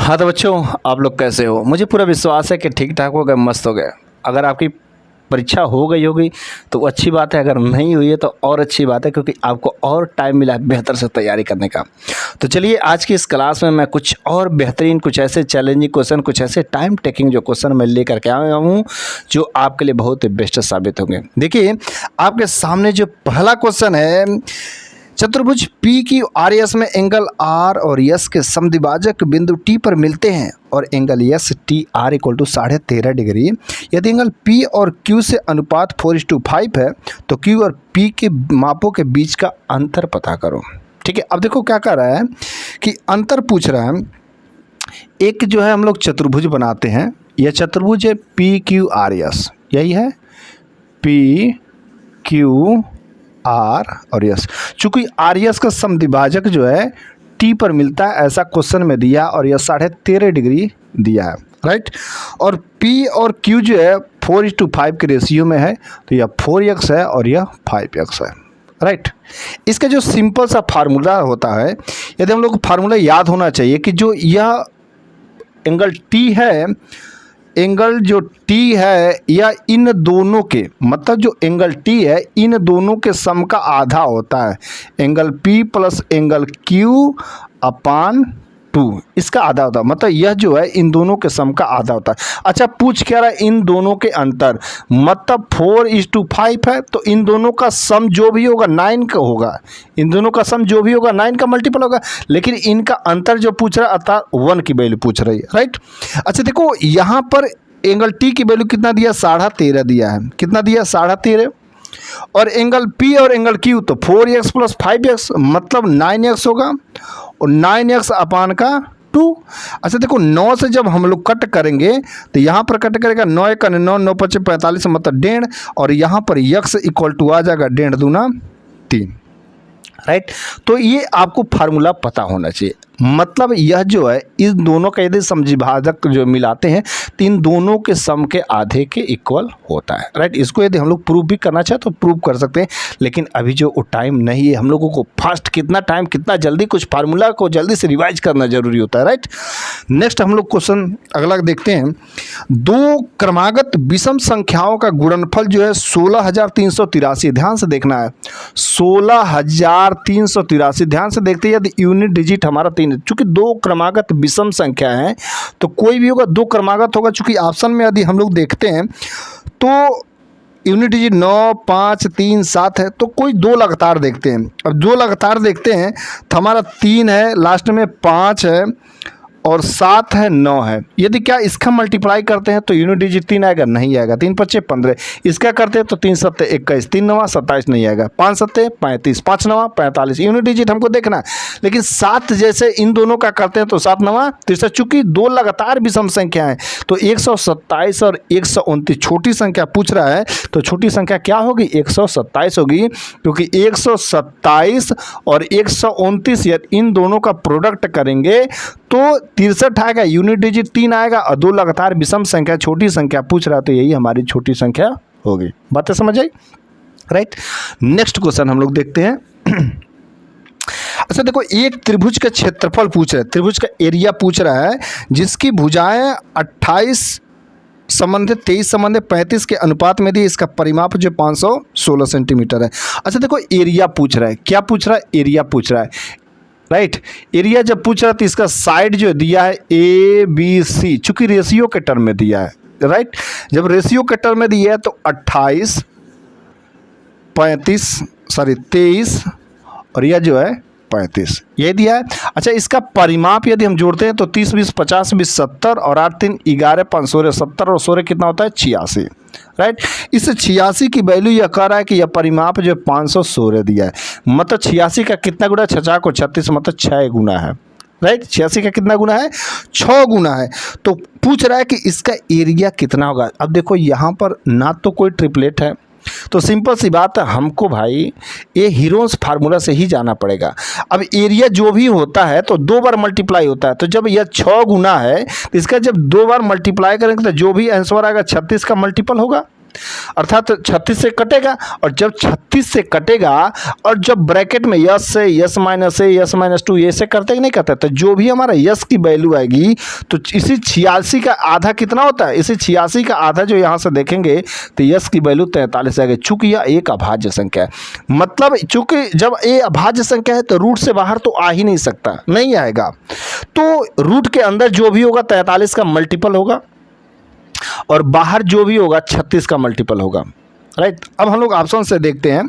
हाँ तो बच्चों, आप लोग कैसे हो? मुझे पूरा विश्वास है कि ठीक ठाक हो गए, मस्त हो गए। अगर आपकी परीक्षा हो गई होगी तो अच्छी बात है, अगर नहीं हुई है तो और अच्छी बात है, क्योंकि आपको और टाइम मिला है बेहतर से तैयारी करने का। तो चलिए, आज की इस क्लास में मैं कुछ और बेहतरीन, कुछ ऐसे चैलेंजिंग क्वेश्चन, कुछ ऐसे टाइम टेकिंग जो क्वेश्चन मैं लेकर के आया हूँ जो आपके लिए बहुत बेस्ट साबित होंगे। देखिए, आपके सामने जो पहला क्वेश्चन है, चतुर्भुज पी क्यू आर एस में एंगल आर और यस के समद्विभाजक बिंदु टी पर मिलते हैं और angle S T R equal to 13.5 degree. यदि एंगल पी और क्यू से अनुपात 4:5 है तो क्यू और पी के मापों के बीच का अंतर पता करो। ठीक है, अब देखो क्या कर रहा है कि अंतर पूछ रहा है। एक जो है हम लोग चतुर्भुज बनाते हैं, यह चतुर्भुज है पी क्यू आर एस, यही है पी क्यू आर और यस। चूंकि आर यस का समद्विभाजक जो है टी पर मिलता है, ऐसा क्वेश्चन में दिया और यह 13.5 डिग्री दिया है, राइट। और पी और क्यू जो है 4:5 के रेशियो में है, तो यह 4x है और यह 5x है, राइट। इसका जो सिंपल सा फार्मूला होता है, यदि हम लोग को फार्मूला याद होना चाहिए कि जो यह एंगल टी है, एंगल जो टी है या इन दोनों के, मतलब जो एंगल टी है इन दोनों के सम का आधा होता है। Angle P plus angle Q upon 2, इसका आधा होता है। मतलब यह जो है इन दोनों के सम का आधा होता है। अच्छा, पूछ क्या रहा है? इन दोनों के अंतर, मतलब 4:5 है तो इन दोनों का सम जो भी होगा 9 का होगा। इन दोनों का सम जो भी होगा 9 का मल्टीपल होगा, लेकिन इनका अंतर जो पूछ रहा है अर्थात 1 की वैल्यू पूछ रही है, राइट। अच्छा देखो, यहाँ पर एंगल टी की वैल्यू कितना दिया? 13.5 दिया है। कितना दिया? 13.5। और एंगल पी और एंगल क्यू तो 4x प्लस 5x मतलब 9x होगा और 9x अपान का 2। अच्छा देखो, 9 से जब हम लोग कट करेंगे तो यहाँ पर कट करेगा 9 का 9, 9 × 5 = 45 मतलब 1.5, और यहाँ पर x इक्वल टू आ जाएगा 1.5 दूना 3, राइट। तो ये आपको फार्मूला पता होना चाहिए। मतलब यह जो है इस दोनों का यदि समद्विभाजक जो मिलाते हैं तो इन दोनों के सम के आधे के इक्वल होता है, राइट। इसको यदि हम लोग प्रूव भी करना चाहे तो प्रूव कर सकते हैं, लेकिन अभी जो टाइम नहीं है, हम लोगों को फास्ट कितना टाइम, कितना जल्दी कुछ फार्मूला को जल्दी से रिवाइज करना जरूरी होता है, राइट। नेक्स्ट हम लोग क्वेश्चन अगला देखते हैं। दो क्रमागत विषम संख्याओं का गुणनफल जो है 16,383, ध्यान से देखना है 16,383, ध्यान से देखते हैं। यदि यूनिट डिजिट हमारा 3, चूंकि दो क्रमागत विषम संख्या है तो कोई भी होगा, दो क्रमागत होगा। चूंकि ऑप्शन में यदि हम लोग देखते हैं तो यूनिट डिजिट 9, 5, 3, 7 है, तो कोई दो लगातार देखते हैं। अब दो लगातार देखते हैं तो हमारा 3 है, लास्ट में 5 है और 7 है, 9 है। यदि क्या इसका मल्टीप्लाई करते हैं तो यूनिट डिजिट 3 आएगा? नहीं आएगा। 3 × 5 = 15। इसका करते हैं तो 3 × 7 = 21, 3 × 9 = 27 नहीं आएगा। 5 × 7 = 35, 5 × 9 = 45। यूनिट डिजिट हमको देखना है, लेकिन 7 जैसे इन दोनों का करते हैं तो 7 × 9 = 63। चूंकि दो लगातार विषम संख्या है तो 127 और 129 छोटी संख्या पूछ रहा है, तो छोटी संख्या क्या होगी? 127 होगी, क्योंकि 127 और 129 इन दोनों का प्रोडक्ट करेंगे तो 63 आएगा। यूनिट डिजिट 3 आएगा और दो लगातार विषम संख्या छोटी संख्या पूछ रहा है, तो यही हमारी छोटी संख्या होगी। बातें समझ आई, राइट। नेक्स्ट क्वेश्चन हम लोग देखते हैं। अच्छा देखो, एक त्रिभुज का क्षेत्रफल पूछ रहा है, त्रिभुज का एरिया पूछ रहा है, जिसकी भुजाएं 28 संबंधित 23 संबंधित 35 के अनुपात में दी। इसका परिमाप जो 516 सेंटीमीटर है। अच्छा देखो, एरिया पूछ रहा है। क्या पूछ रहा है? एरिया पूछ रहा है, राइट। एरिया जब पूछ रहा है तो इसका साइड जो दिया है ABC, चूंकि रेशियो के टर्म में दिया है, राइट। जब रेशियो के टर्म में दिया है तो 28, 23 और यह जो है 35, ये दिया है। अच्छा, इसका परिमाप यदि हम जोड़ते हैं तो 30, 20, 50, 20, 70 और 8, 3, 11, 5, 16, 70 और 16 कितना होता है? 86, राइट। इस 86 की वैल्यू यह कह रहा है कि यह परिमाप जो 516 दिया है। मतलब 86 का कितना गुना? 66 को 36 मतलब 6 गुना है, राइट। 86 का कितना गुना है? 6 गुना है। तो पूछ रहा है कि इसका एरिया कितना होगा। अब देखो, यहाँ पर ना तो कोई ट्रिपलेट है, तो सिंपल सी बात है, हमको भाई ये हीरोन्स फार्मूला से ही जाना पड़ेगा। अब एरिया जो भी होता है तो 2 बार मल्टीप्लाई होता है, तो जब यह 6 गुना है तो इसका जब 2 बार मल्टीप्लाई करेंगे तो जो भी आंसर आएगा 36 का मल्टीपल होगा, अर्थात 36 से कटेगा, और जब 36 से कटेगा और जब ब्रैकेट में यस से यस माइनस से यस माइनस टू ये से करते कि नहीं करते, तो जो भी हमारा यस की वैल्यू आएगी तो इसी 86 का आधा कितना होता है, इसी 86 का आधा जो यहाँ से देखेंगे तो यस की वैल्यू 43 आएगी। चूंकि यह एक अभाज्य संख्या है, मतलब चूंकि जब ये अभाज्य संख्या है तो रूट से बाहर तो आ ही नहीं सकता, नहीं आएगा। तो रूट के अंदर जो भी होगा 43 का मल्टीपल होगा और बाहर जो भी होगा 36 का मल्टीपल होगा, राइट। अब हम लोग ऑप्शन से देखते हैं,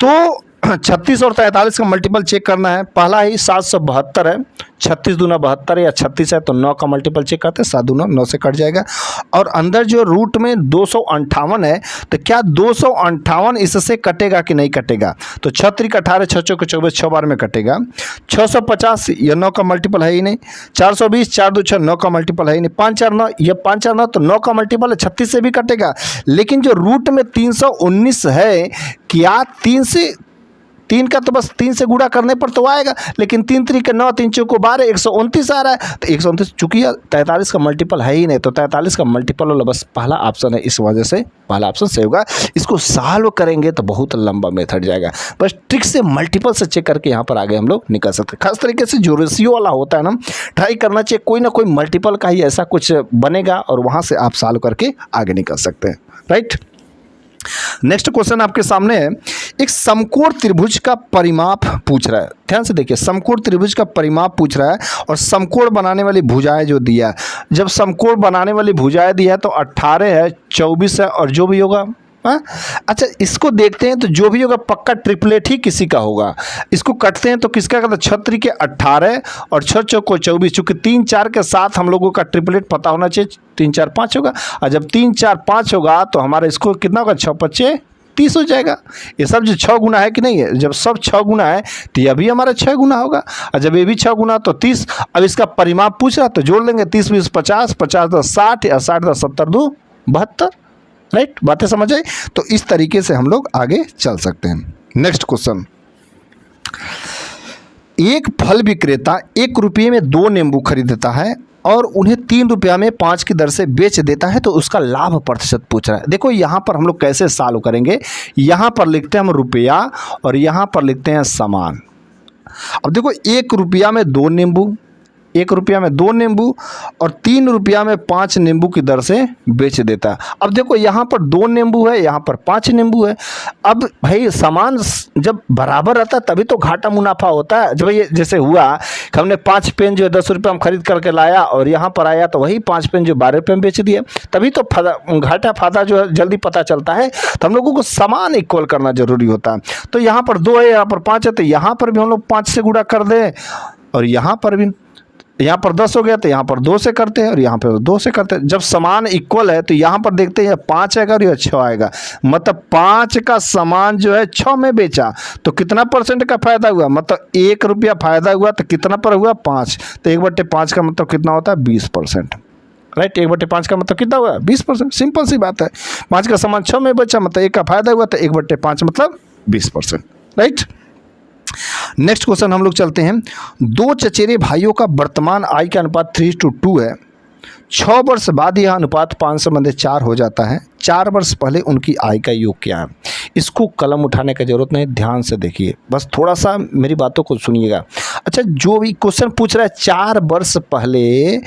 तो 36 और 43 का मल्टीपल चेक करना है। पहला ही 772 है, 36 दूना 72 या 36 है तो 9 का मल्टीपल चेक करते हैं, 7 दूना 9 से कट जाएगा। और अंदर जो रूट में 258 है, तो क्या 258 इससे कटेगा कि नहीं कटेगा, तो 6 3 18 6 चौक 24 6 बार में कटेगा। 650 ये 9 का मल्टीपल है ही नहीं। 420 4 2 6 9 का मल्टीपल है ही नहीं। 5 4 9 ये 5 4 9 तो 9 का मल्टीपल है, 36 से भी कटेगा। लेकिन जो रूट में 319 है, क्या 3 का तो बस 3 से गुणा करने पर तो आएगा, लेकिन 3 3 के 9 3 चौको 12 129 आ रहा है, तो 129 चूंकि 43 का मल्टीपल है ही नहीं, तो 43 का मल्टीपल वाला बस पहला ऑप्शन है, इस वजह से पहला ऑप्शन सही होगा। इसको सॉल्व करेंगे तो बहुत लंबा मेथड जाएगा, बस ट्रिक से मल्टीपल से चेक करके यहाँ पर आगे हम लोग निकल सकते हैं। खास तरीके से जो रेशियो वाला होता है ना, ट्राई करना चाहिए, कोई ना कोई मल्टीपल का ही ऐसा कुछ बनेगा और वहाँ से आप सॉल्व करके आगे निकल सकते हैं, राइट। नेक्स्ट क्वेश्चन आपके सामने है, एक समकोण त्रिभुज का परिमाप पूछ रहा है। ध्यान से देखिए, समकोण त्रिभुज का परिमाप पूछ रहा है और समकोण बनाने वाली भुजाएं जो दिया है। जब समकोण बनाने वाली भुजाएं दिया है तो 18 है, 24 है और जो भी होगा, हाँ। अच्छा, इसको देखते हैं तो जो भी होगा पक्का ट्रिपलेट ही किसी का होगा। इसको कटते हैं तो किसका का, 6 के 18 और 6 चौको 24, चूँकि 3 4 के साथ हम लोगों का ट्रिपलेट पता होना चाहिए, 3 4 5 होगा। और जब 3 4 5 होगा तो हमारा इसको कितना होगा, 6 5 30 हो जाएगा। ये सब जो 6 गुना है कि नहीं है, जब सब 6 गुना है तो यह भी हमारा 6 गुना होगा, और जब ये भी 6 गुना तो 30। अब इसका परिमाप पूछ रहा तो जोड़ लेंगे, 30 20 50, 50 10 60 या 60 10 70 2 72, राइट। बातें समझ आई। तो इस तरीके से हम लोग आगे चल सकते हैं। नेक्स्ट क्वेश्चन, एक फल विक्रेता 1 रुपये में 2 नींबू खरीदता है और उन्हें 3 रुपया में 5 की दर से बेच देता है, तो उसका लाभ प्रतिशत पूछ रहा है। देखो यहाँ पर हम लोग कैसे सॉल्व करेंगे, यहाँ पर लिखते हैं हम रुपया और यहाँ पर लिखते हैं सामान। अब देखो 1 रुपया में 2 नींबू, 1 रुपया में 2 नींबू और 3 रुपया में 5 नींबू की दर से बेच देता है। अब देखो यहाँ पर 2 नींबू है, यहाँ पर 5 नींबू है। अब भाई सामान जब बराबर रहता है तभी तो घाटा मुनाफा होता है। जब ये जैसे हुआ कि हमने 5 पेन जो 10 रुपये हम खरीद करके लाया और यहाँ पर आया तो वही 5 पेन जो 12 रुपये में बेच दिए, तभी तो घाटा फायदा जो है जल्दी पता चलता है। तो हम लोगों को सामान इक्वल करना जरूरी होता है। तो यहाँ पर 2 है, यहाँ पर 5 है, तो यहाँ पर भी हम लोग 5 से गुणा कर दें और यहाँ पर भी, यहाँ पर 10 हो गया तो यहाँ पर 2 से करते हैं और यहाँ पर 2 से करते हैं। जब समान इक्वल है तो यहाँ पर देखते हैं 5 आएगा और यह 6 आएगा, मतलब 5 का सामान जो है 6 में बेचा तो कितना % का फायदा हुआ, मतलब 1 रुपया फायदा हुआ तो कितना पर हुआ 5, तो 1/5 का मतलब कितना होता है 20%, राइट। 1/5 का मतलब कितना हुआ 20%, सिंपल सी बात है। 5 का सामान 6 में बेचा मतलब 1 का फायदा हुआ तो 1/5 मतलब 20%, राइट। नेक्स्ट क्वेश्चन हम लोग चलते हैं, 2 चचेरे भाइयों का वर्तमान आय का अनुपात 3:2 है। 6 वर्ष बाद यह अनुपात 5 से बंधे 4 हो जाता है। 4 वर्ष पहले उनकी आय का योग क्या है। इसको कलम उठाने की जरूरत नहीं, ध्यान से देखिए, बस थोड़ा सा मेरी बातों को सुनिएगा। अच्छा, जो भी क्वेश्चन पूछ रहा है 4 वर्ष पहले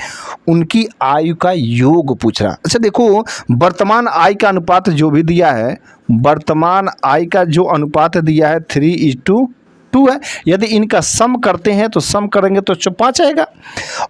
उनकी आयु का योग पूछ रहा है। अच्छा देखो, वर्तमान आय का अनुपात जो भी दिया है, वर्तमान आय का जो अनुपात दिया है 3:2 है। यदि इनका सम करते हैं तो सम करेंगे तो 5 आएगा।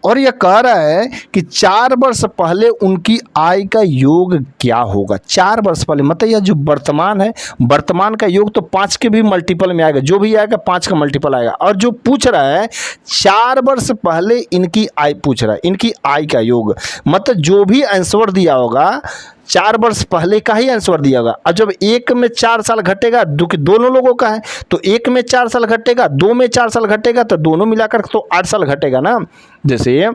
और यह कह रहा है कि 4 वर्ष पहले उनकी आय का योग क्या होगा। 4 वर्ष पहले मतलब यह जो वर्तमान है, वर्तमान का योग तो 5 के भी मल्टीपल में आएगा, जो भी आएगा 5 का मल्टीपल आएगा। और जो पूछ रहा है 4 वर्ष पहले इनकी आय पूछ रहा है, इनकी आय का योग मतलब जो भी आंसर दिया होगा 4 वर्ष पहले का ही आंसर दिया होगा। और जब 1 में 4 साल घटेगा, दोनों लोगों का है तो 1 में 4 साल घटेगा, 2 में 4 साल घटेगा तो दोनों मिलाकर तो 8 साल घटेगा ना। जैसे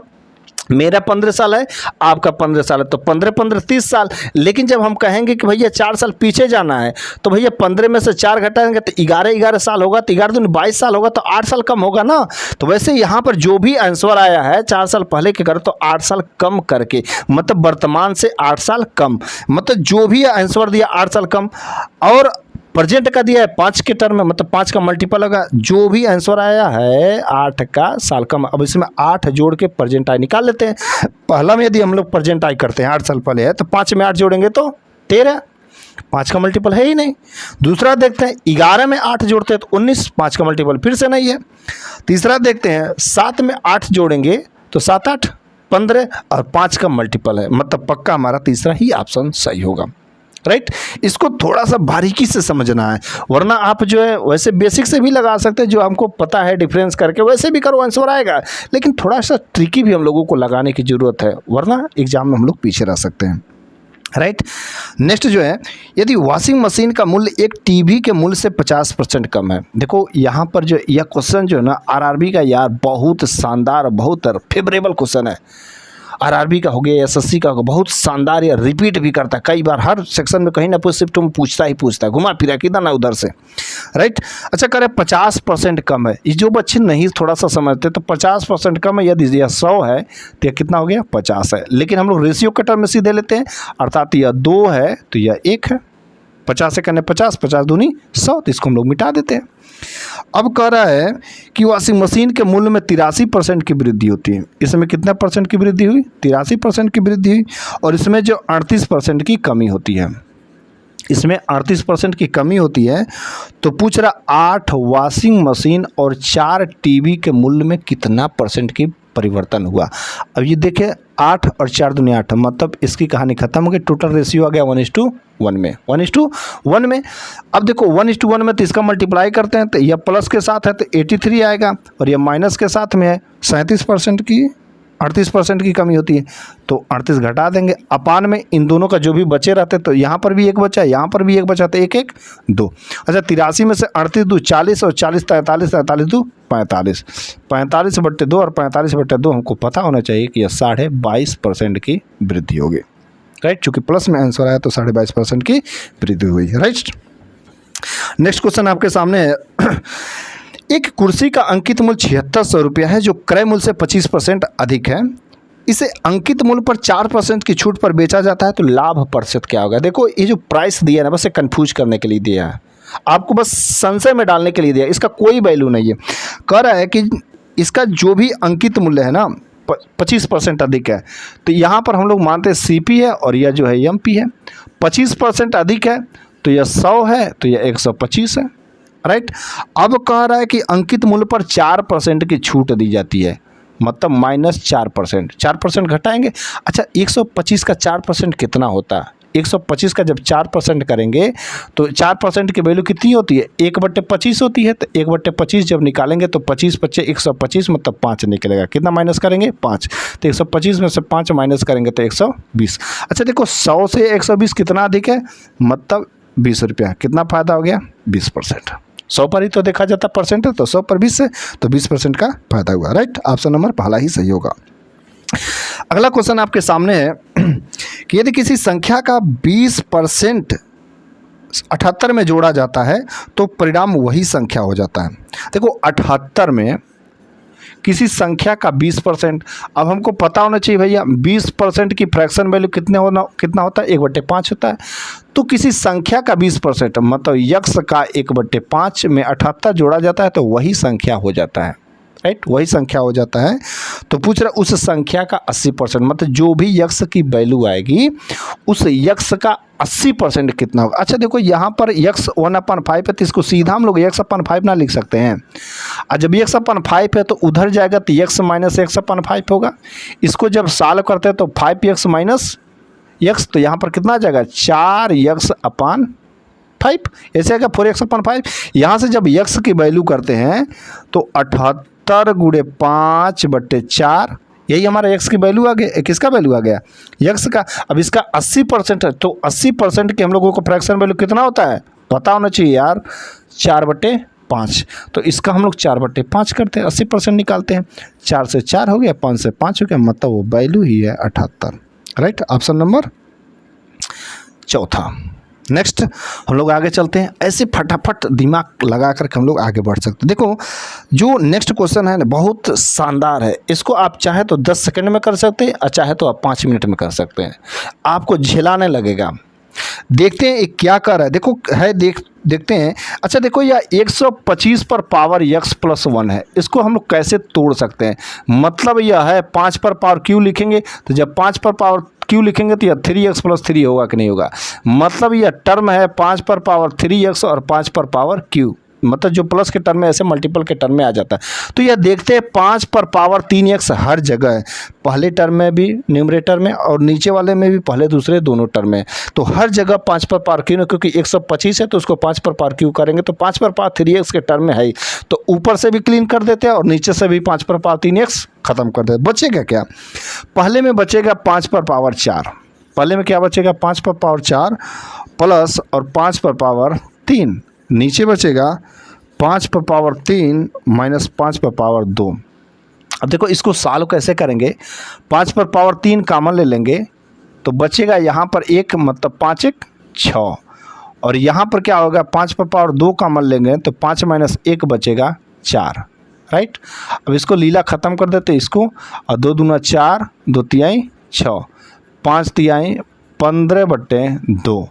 मेरा 15 साल है, आपका 15 साल है, तो 15 15 30 साल। लेकिन जब हम कहेंगे कि भैया 4 साल पीछे जाना है, तो भैया 15 में से 4 घटाएंगे तो 11 साल होगा, तो 11 दूनी 22 साल होगा, तो 8 साल कम होगा ना। तो वैसे यहाँ पर जो भी आंसर आया है 4 साल पहले के करें तो 8 साल कम करके, मतलब वर्तमान से 8 साल कम, मतलब जो भी आंसर दिया 8 साल कम, और प्रेजेंट का दिया है 5 के टर्म में, मतलब 5 का मल्टीपल होगा। जो भी आंसर आया है 8 का साल कम। अब इसमें 8 जोड़ के प्रेजेंट आई निकाल लेते हैं। पहला में यदि हम लोग प्रेजेंट आई करते हैं 8 साल पहले है, तो 5 में 8 जोड़ेंगे तो 13, 5 का मल्टीपल है ही नहीं। दूसरा देखते हैं 11 में 8 जोड़ते हैं तो 19, 5 का मल्टीपल फिर से नहीं है। तीसरा देखते हैं 7 में 8 जोड़ेंगे तो 7 8 15 और 5 का मल्टीपल है, मतलब पक्का हमारा तीसरा ही ऑप्शन सही होगा। राइट, इसको थोड़ा सा बारीकी से समझना है, वरना आप जो है वैसे बेसिक से भी लगा सकते हैं, जो हमको पता है डिफरेंस करके वैसे भी करो आंसर आएगा, लेकिन थोड़ा सा ट्रिकी भी हम लोगों को लगाने की ज़रूरत है, वरना एग्जाम में हम लोग पीछे रह सकते हैं। राइट, नेक्स्ट जो है, यदि वॉशिंग मशीन का मूल्य एक टीवी के मूल्य से 50% कम है। देखो यहाँ पर जो यह क्वेश्चन जो है ना आरआरबी का, यार बहुत शानदार, बहुत फेवरेबल क्वेश्चन है। आरआरबी का हो गया, एसएससी का हो गया, बहुत शानदार, या रिपीट भी करता है कई बार, हर सेक्शन में कहीं ना कुछ शिफ्ट में पूछता ही पूछता है, घुमा फिरा किधर ना उधर से। राइट, अच्छा करें 50% कम है, ये जो बच्चे नहीं थोड़ा सा समझते तो 50% कम है, यदि यह 100 है तो यह कितना हो गया 50 है, लेकिन हम लोग रेशियो के टर्म में सीधे लेते हैं, अर्थात यह 2 है तो यह 1 है, 50 से करने 50, 50 दूनी 100, तो इसको हम लोग मिटा देते हैं। अब कह रहा है कि वॉशिंग मशीन के मूल्य में 83% की वृद्धि होती है। इसमें कितना परसेंट की वृद्धि हुई? 83% की वृद्धि हुई, और इसमें जो 38% की कमी होती है, इसमें 38% की कमी होती है। तो पूछ रहा 8 वॉशिंग मशीन और 4 टीवी के मूल्य में कितना परसेंट की परिवर्तन हुआ। अब ये देखिए 8 और 4 दूनी 8, मतलब इसकी कहानी खत्म हो गई। टोटल रेशियो आ गया 1:1 में, 1:1 में। अब देखो 1:1 में तो इसका मल्टीप्लाई करते हैं तो यह प्लस के साथ है तो 83 आएगा, और यह माइनस के साथ में है 37% की, 38% की कमी होती है, तो 38 घटा देंगे, अपान में इन दोनों का जो भी बचे रहते तो यहाँ पर भी एक बचा, यहाँ पर भी एक बचा, तो 1 1 2। अच्छा 83 में से 38 2 40, और 40 43, 43 2 45, 45/2 और 45/2 हमको पता होना चाहिए कि यह 22.5% की वृद्धि होगी। राइट, चूँकि प्लस में आंसर आया तो 22.5% की वृद्धि हुई। राइट, नेक्स्ट क्वेश्चन आपके सामने है। एक कुर्सी का अंकित मूल्य 7600 रुपया है, जो क्रय मूल्य से 25% अधिक है। इसे अंकित मूल्य पर 4% की छूट पर बेचा जाता है, तो लाभ प्रतिशत क्या होगा? देखो ये जो प्राइस दिया है ना, बस ये कन्फ्यूज करने के लिए दिया है, आपको बस संशय में डालने के लिए दिया है, इसका कोई वैल्यू नहीं है। कह रहा है कि इसका जो भी अंकित मूल्य है ना 25% अधिक है, तो यहाँ पर हम लोग मानते हैं CP है और यह जो है MP है। 25% अधिक है तो यह 100 है, तो यह 125 है। राइट, अब कह रहा है कि अंकित मूल्य पर 4% की छूट दी जाती है, मतलब -4%, 4% घटाएंगे। अच्छा 125 का 4% कितना होता है? 125 का जब 4% करेंगे तो 4% की वैल्यू कितनी होती है? 1/25 होती है, तो 1/25 जब निकालेंगे तो 25 × 125 मतलब 5 निकलेगा। कितना माइनस करेंगे? 5, तो 125 में से 5 माइनस करेंगे तो 120। अच्छा देखो 100 से 120 कितना अधिक है? मतलब 20 रुपया। कितना फ़ायदा हो गया? 20%। 100 पर ही तो देखा जाता परसेंट है, तो 100 पर 20 से तो 20% का फायदा हुआ। राइट, ऑप्शन नंबर पहला ही सही होगा। अगला क्वेश्चन आपके सामने है कि यदि किसी संख्या का 20% 78 में जोड़ा जाता है तो परिणाम वही संख्या हो जाता है। देखो 78 में किसी संख्या का 20%, अब हमको पता होना चाहिए भैया 20% की फ्रैक्शन वैल्यू कितना होता है? 1/5 होता है। तो किसी संख्या का 20% मतलब यक्स का 1/5 में 78 जोड़ा जाता है तो वही संख्या हो जाता है। राइट, वही संख्या हो जाता है। तो पूछ रहा उस संख्या का 80%, मतलब जो भी यक्स की वैल्यू आएगी उस यक्स का 80% कितना होगा। अच्छा देखो यहाँ पर यक्स 1/5 है, तो इसको सीधा हम लोग x/5 ना लिख सकते हैं। और जब x/5 है तो उधर जाएगा तो x - x/5 होगा। इसको जब सॉल्व करते हैं तो 5x - x, तो यहाँ पर कितना आ जाएगा? 4x/5, ऐसे आएगा 4x/5। यहाँ से जब x की वैल्यू करते हैं तो 78 × 5/4, यही हमारा x की वैल्यू आ गया। किसका वैल्यू आ गया? x का। अब इसका 80% है, तो 80% के हम लोगों को फ्रैक्शन वैल्यू कितना होता है? पता होना चाहिए यार, 4/5 5, तो इसका हम लोग 4/5 करते हैं, 80% निकालते हैं। 4 से 4 हो गया, 5 से 5 हो गया, मतलब वो वैल्यू ही है 78। राइट, ऑप्शन नंबर चौथा। नेक्स्ट हम लोग आगे चलते हैं। ऐसे फटाफट दिमाग लगा करके हम लोग आगे बढ़ सकते हैं। देखो जो नेक्स्ट क्वेश्चन है ना, बहुत शानदार है। इसको आप चाहे तो 10 सेकंड में कर सकते हैं और चाहे तो आप 5 मिनट में कर सकते हैं। आपको झेलाने लगेगा। देखते हैं ये क्या कर रहा है। देखो है, देखते हैं। अच्छा देखो, यह 125 पर पावर x + 1 है। इसको हम लोग कैसे तोड़ सकते हैं? मतलब यह है 5 पर पावर q लिखेंगे, तो जब 5 पर पावर q लिखेंगे तो यह 3x + 3 होगा कि नहीं होगा। मतलब यह टर्म है 5 पर पावर 3x और 5 पर पावर q, मतलब जो प्लस के टर्म में ऐसे मल्टीपल के टर्म में आ जाता है। तो यह देखते हैं 5 पर पावर 3x हर जगह है, पहले टर्म में भी न्यूमरेटर में और नीचे वाले में भी, पहले दूसरे दोनों टर्म में। तो हर जगह 5 पर पावर q, क्योंकि 125 है तो उसको 5 पर पावर q करेंगे तो 5 पर पावर 3x के टर्म में है ही, तो ऊपर से भी क्लीन कर देते हैं और नीचे से भी 5 पर पावर 3x खत्म कर देते। बचेगा क्या? पहले में बचेगा 5 पर पावर 4। पहले में क्या बचेगा? 5 पर पावर 4 प्लस और 5 पर पावर 3। नीचे बचेगा 5 पर पावर 3 माइनस 5 पर पावर 2। अब देखो इसको सॉल्व कैसे करेंगे। 5 पर पावर 3 कॉमन ले लेंगे तो बचेगा यहाँ पर 1, मतलब 5 1 6, और यहाँ पर क्या होगा? 5 पर पावर 2 कॉमन लेंगे तो 5 माइनस 1 बचेगा 4। राइट, अब इसको लीला ख़त्म कर देते इसको, और 2 दूना 4, 2 तिहाई 6, 5 तिहाई 15/2,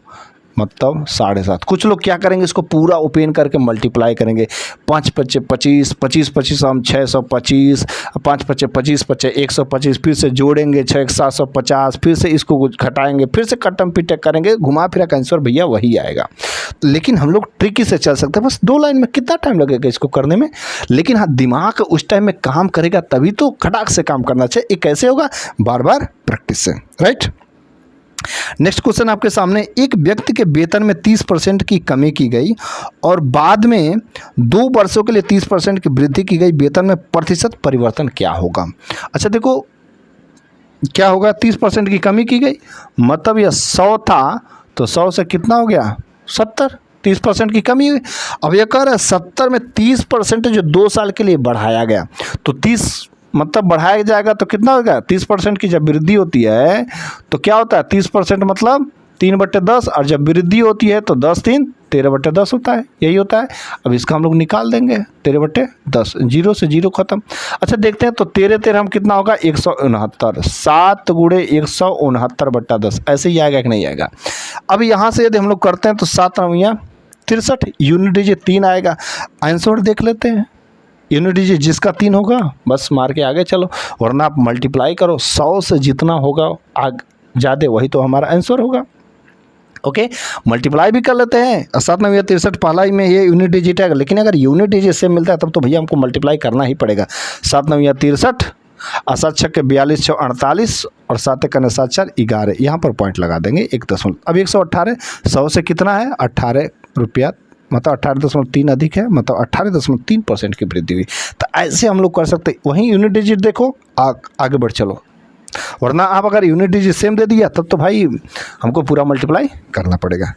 मतलब 7.5। कुछ लोग क्या करेंगे, इसको पूरा ओपन करके मल्टीप्लाई करेंगे। 5 × 25, 25 25 हम 625, 5 × 25 25 125, फिर से जोड़ेंगे 6 1 750, फिर से इसको घटाएंगे, फिर से कटम पिटक करेंगे, घुमा फिरा का आंसर भैया वही आएगा। लेकिन हम लोग ट्रिकी से चल सकते हैं। बस 2 लाइन में कितना टाइम लगेगा इसको करने में, लेकिन हाँ दिमाग उस टाइम में काम करेगा तभी तो खटाक से काम करना चाहिए। ये कैसे होगा? बार बार प्रैक्टिस से। राइट, नेक्स्ट क्वेश्चन आपके सामने। एक व्यक्ति के वेतन में 30% की कमी की गई और बाद में 2 वर्षों के लिए 30% की वृद्धि की गई, वेतन में प्रतिशत परिवर्तन क्या होगा? अच्छा देखो क्या होगा, 30% की कमी की गई, मतलब यह 100 था तो 100 से कितना हो गया? 70, 30% की कमी हुई। अब यह कह रहा है 70 में 30% जो 2 साल के लिए बढ़ाया गया, तो 30 मतलब बढ़ाया जाएगा तो कितना होगा? 30% की जब वृद्धि होती है तो क्या होता है? 30% मतलब 3/10, और जब वृद्धि होती है तो 10 3 13/10 होता है, यही होता है। अब इसका हम लोग निकाल देंगे 13/10, 0 से 0 खत्म। अच्छा देखते हैं तो 13 13 हम कितना होगा? 169, 7 × 169/10, ऐसे ही आएगा कि नहीं आएगा? अब यहाँ से यदि हम लोग करते हैं तो 7 9 63, यूनिट डिजिट 3 आएगा। आंसर देख लेते हैं। यूनिट डिजिट जिसका 3 होगा बस मार के आगे चलो, वरना आप मल्टीप्लाई करो, 100 से जितना होगा ज़्यादा वही तो हमारा आंसर होगा। ओके, मल्टीप्लाई भी कर लेते हैं। 7 9 63 पहला ही में ये यूनिट डिजिट है, लेकिन अगर यूनिट डिजिट से मिलता है तब तो भैया हमको मल्टीप्लाई करना ही पड़ेगा। 7 9 63, 7 6 42 6 48, और 7 1 7 4 11, यहाँ पर पॉइंट लगा देंगे 1 दशमलव। अब 118 100 से कितना है? 18 रुपया, मतलब 18.3 अधिक है, मतलब 18.3% की वृद्धि हुई। तो ऐसे हम लोग कर सकते हैं। वहीं यूनिट डिजिट देखो, आगे बढ़ चलो, वरना आप अगर यूनिट डिजिट सेम दे दिया तब तो भाई हमको पूरा मल्टीप्लाई करना पड़ेगा।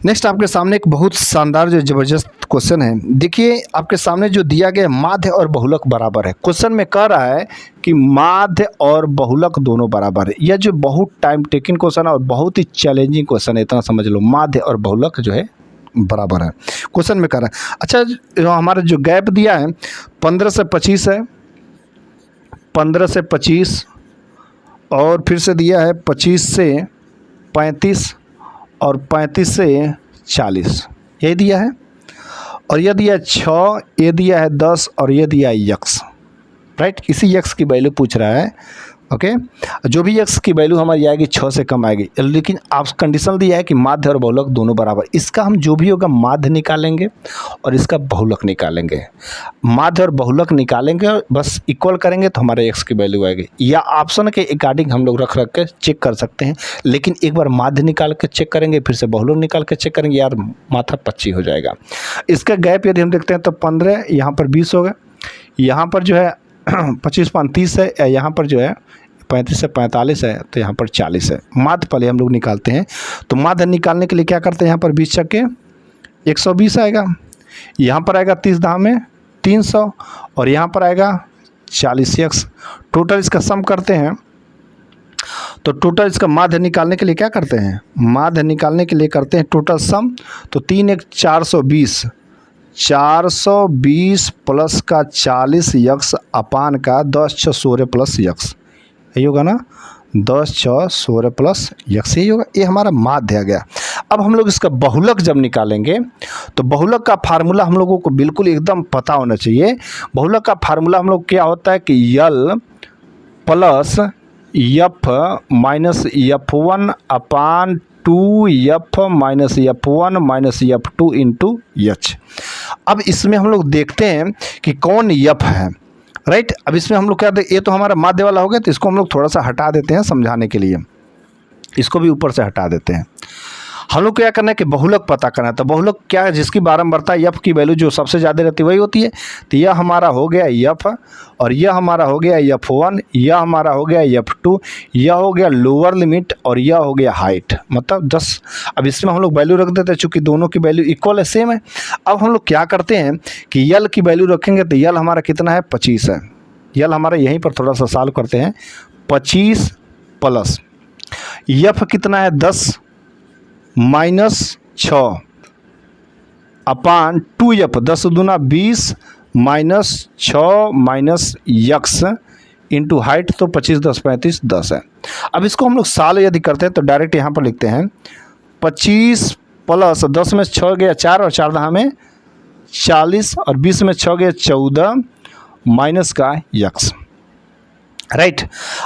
नेक्स्ट आपके सामने एक बहुत शानदार जो ज़बरदस्त क्वेश्चन है। देखिए आपके सामने जो दिया गया माध्य और बहुलक बराबर है। क्वेश्चन में कह रहा है कि माध्य और बहुलक दोनों बराबर है। यह जो बहुत टाइम टेकिंग क्वेश्चन है और बहुत ही चैलेंजिंग क्वेश्चन है, इतना समझ लो। माध्य और बहुलक जो है बराबर है, क्वेश्चन में कह रहा है। अच्छा हमारा जो गैप दिया है 15 से 25 है, 15 से 25, और फिर से दिया है 25 से 35 और 35 से 40, ये दिया है। और ये दिया है 6, ये दिया है 10, और ये दिया है x। राइट, इसी x की वैल्यू पूछ रहा है। ओके, जो भी x की वैल्यू हमारी आएगी 6 से कम आएगी, लेकिन आप कंडीशन दिया है कि माध्य और बहुलक दोनों बराबर। इसका हम जो भी होगा माध्य निकालेंगे और इसका बहुलक निकालेंगे। माध्य और बहुलक निकालेंगे और बस इक्वल करेंगे तो हमारे x की वैल्यू आएगी। या ऑप्शन के अकॉर्डिंग हम लोग रख के चेक कर सकते हैं, लेकिन एक बार माध्य निकाल के चेक करेंगे, फिर से बहुलक निकाल के चेक करेंगे, यार माथा पच्ची हो जाएगा। इसका गैप यदि हम देखते हैं तो 15, यहाँ पर 20 हो गए, यहाँ पर जो है 25 5 30 है, या यहाँ पर जो है 35 से 45 है, तो यहाँ पर 40 है। माध्य पहले हम लोग निकालते हैं। तो माध्य निकालने के लिए क्या करते हैं, यहाँ पर 20 छक्के 120 आएगा, यहाँ पर आएगा 30 दाम में 300 और यहाँ पर आएगा 40x। टोटल इसका सम करते हैं तो टोटल इसका माध्य निकालने के लिए क्या करते हैं, माध्य निकालने के लिए करते हैं टोटल सम। तो 3 1 420, 420 प्लस का 40x अपान का 10 6 16 प्लस x, यही होगा ना, 10 6 16 प्लस x, यही होगा। ये हमारा माध्य आ गया। अब हम लोग इसका बहुलक जब निकालेंगे तो बहुलक का फार्मूला हम लोगों को बिल्कुल एकदम पता होना चाहिए। बहुलक का फार्मूला हम लोग क्या होता है कि L plus F minus F1 अपान 2F minus F1 minus F2 into H। अब इसमें हम लोग देखते हैं कि कौन F है, राइट। अब इसमें हम लोग क्या दें, ये तो हमारा माध्य वाला हो गया, तो इसको हम लोग थोड़ा सा हटा देते हैं समझाने के लिए, इसको भी ऊपर से हटा देते हैं। हम लोग क्या करना है कि बहुलक पता करना है। तो बहुलक क्या है, जिसकी बारंबारता f की वैल्यू जो सबसे ज़्यादा रहती है वही होती है। तो यह हमारा हो गया f और यह हमारा हो गया f1, यह हमारा हो गया f2, यह हो गया लोअर लिमिट और यह हो गया हाइट, मतलब 10। अब इसमें हम लोग वैल्यू रख देते हैं, चूँकि दोनों की वैल्यू इक्वल है, सेम है। अब हम लोग क्या करते हैं कि यल की वैल्यू रखेंगे तो यल हमारा कितना है, 25 है। यल हमारा यहीं पर थोड़ा सा सॉल्व करते हैं, 25 प्लस f कितना है 10 माइनस 6 अपान 2f, 10 दूना 20 minus 6 minus x into height, तो 25 10 35 10 है। अब इसको हम लोग साल यदि करते हैं तो डायरेक्ट यहाँ पर लिखते हैं 25 प्लस 10 में 6 गया 4 और 4 दहा में 40 और 20 में 6 गया 14 माइनस का x, राइट।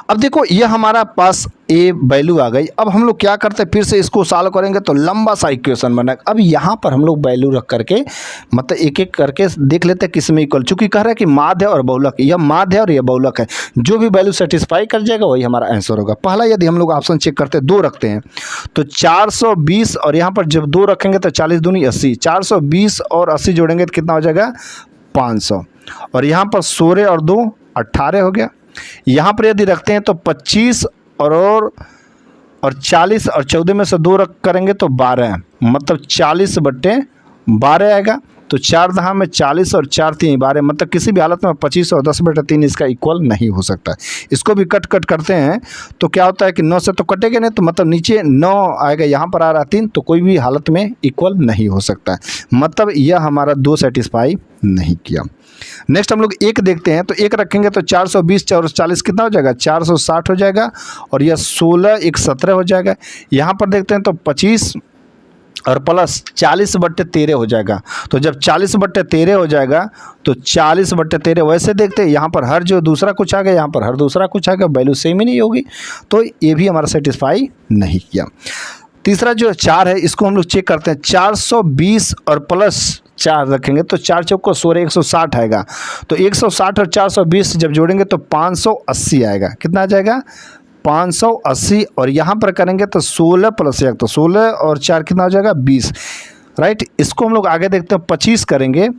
अब देखो ये हमारा पास ए वैल्यू आ गई। अब हम लोग क्या करते हैं, फिर से इसको सॉल्व करेंगे तो लंबा सा इक्वेशन बना। अब यहाँ पर हम लोग वैल्यू रख करके मतलब एक एक करके देख लेते हैं किस में इक्वल, चूँकि कह रहा है कि माध्य और बहुलक, यह माध्य और यह बहुलक है, जो भी वैल्यू सेटिस्फाई कर जाएगा वही हमारा आंसर होगा। पहला यदि हम लोग ऑप्शन चेक करते हैं, 2 रखते हैं तो 420 और यहाँ पर जब 2 रखेंगे तो 40 दूनी 80, 420 और 80 जोड़ेंगे तो कितना हो जाएगा 500 और यहाँ पर 16 और 2 18 हो गया। यहाँ पर यदि रखते हैं तो 25 और 40 और 14 में से 2 रख करेंगे तो 12, मतलब 40/12 आएगा। तो 4 दहा में 40 और 4 3 12, मतलब किसी भी हालत में 25 और 10/3 इसका इक्वल नहीं हो सकता। इसको भी कट करते हैं तो क्या होता है कि 9 से तो कटेगा नहीं, तो मतलब नीचे 9 आएगा, यहाँ पर आ रहा 3, तो कोई भी हालत में इक्वल नहीं हो सकता है, मतलब यह हमारा 2 सेटिस्फाई नहीं किया। नेक्स्ट हम लोग 1 देखते हैं, तो 1 रखेंगे तो 420 और 40 कितना हो जाएगा 460 हो जाएगा और यह 16 1 17 हो जाएगा। यहाँ पर देखते हैं तो 25 और प्लस 40/13 हो जाएगा। तो जब 40/13 हो जाएगा तो 40/13 वैसे देखते हैं, यहाँ पर हर जो दूसरा कुछ आ गया, यहाँ पर हर दूसरा कुछ आ गया, वैल्यू सेम ही नहीं होगी, तो ये भी हमारा सेटिस्फाई नहीं किया। तीसरा जो 4 है इसको हम लोग चेक करते हैं, 420 और प्लस 4 रखेंगे तो 4 चौक को 16 160 आएगा। तो 160 और 420 जब जोड़ेंगे तो 580 आएगा। कितना आ जाएगा 580 और यहाँ पर करेंगे तो 16 प्लस 1, तो 16 और 4 कितना हो जाएगा 20, राइट। इसको हम लोग आगे देखते हैं, 25 करेंगे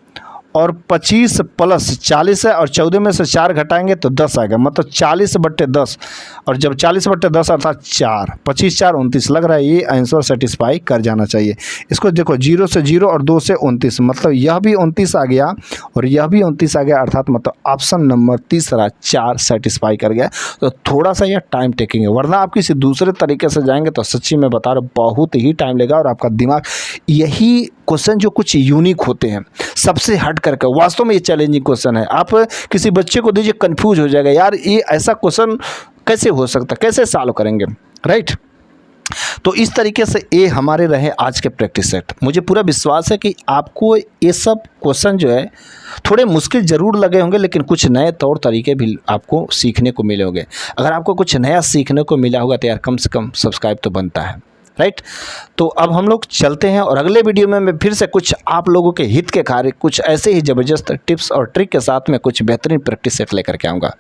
और 25 प्लस 40 है और 14 में से 4 घटाएंगे तो 10 आएगा, मतलब 40/10 और जब 40/10 अर्थात 4, 25 4 29 लग रहा है, ये आंसर सेटिस्फाई कर जाना चाहिए। इसको देखो 0 से 0 और 2 से 29, मतलब यह भी 29 आ गया और यह भी 29 आ गया, अर्थात मतलब ऑप्शन नंबर तीसरा 4 सेटिस्फाई कर गया। तो थोड़ा सा यह टाइम टेकिंग है, वरना आप किसी दूसरे तरीके से जाएंगे तो सच्ची में बता रहा हूँ बहुत ही टाइम लेगा और आपका दिमाग, यही क्वेश्चन जो कुछ यूनिक होते हैं सबसे हट करके, वास्तव में ये चैलेंजिंग क्वेश्चन है। आप किसी बच्चे को दीजिए कंफ्यूज हो जाएगा, यार ये ऐसा क्वेश्चन कैसे हो सकता, कैसे सॉल्व करेंगे, राइट। तो इस तरीके से ये हमारे रहे आज के प्रैक्टिस सेट। मुझे पूरा विश्वास है कि आपको ये सब क्वेश्चन जो है थोड़े मुश्किल ज़रूर लगे होंगे, लेकिन कुछ नए तौर तरीके भी आपको सीखने को मिले होंगे। अगर आपको कुछ नया सीखने को मिला होगा तो यार कम से कम सब्सक्राइब तो बनता है, राइट। तो अब हम लोग चलते हैं और अगले वीडियो में मैं फिर से कुछ आप लोगों के हित के कार्य, कुछ ऐसे ही ज़बरदस्त टिप्स और ट्रिक के साथ में कुछ बेहतरीन प्रैक्टिस सेट लेकर के आऊँगा।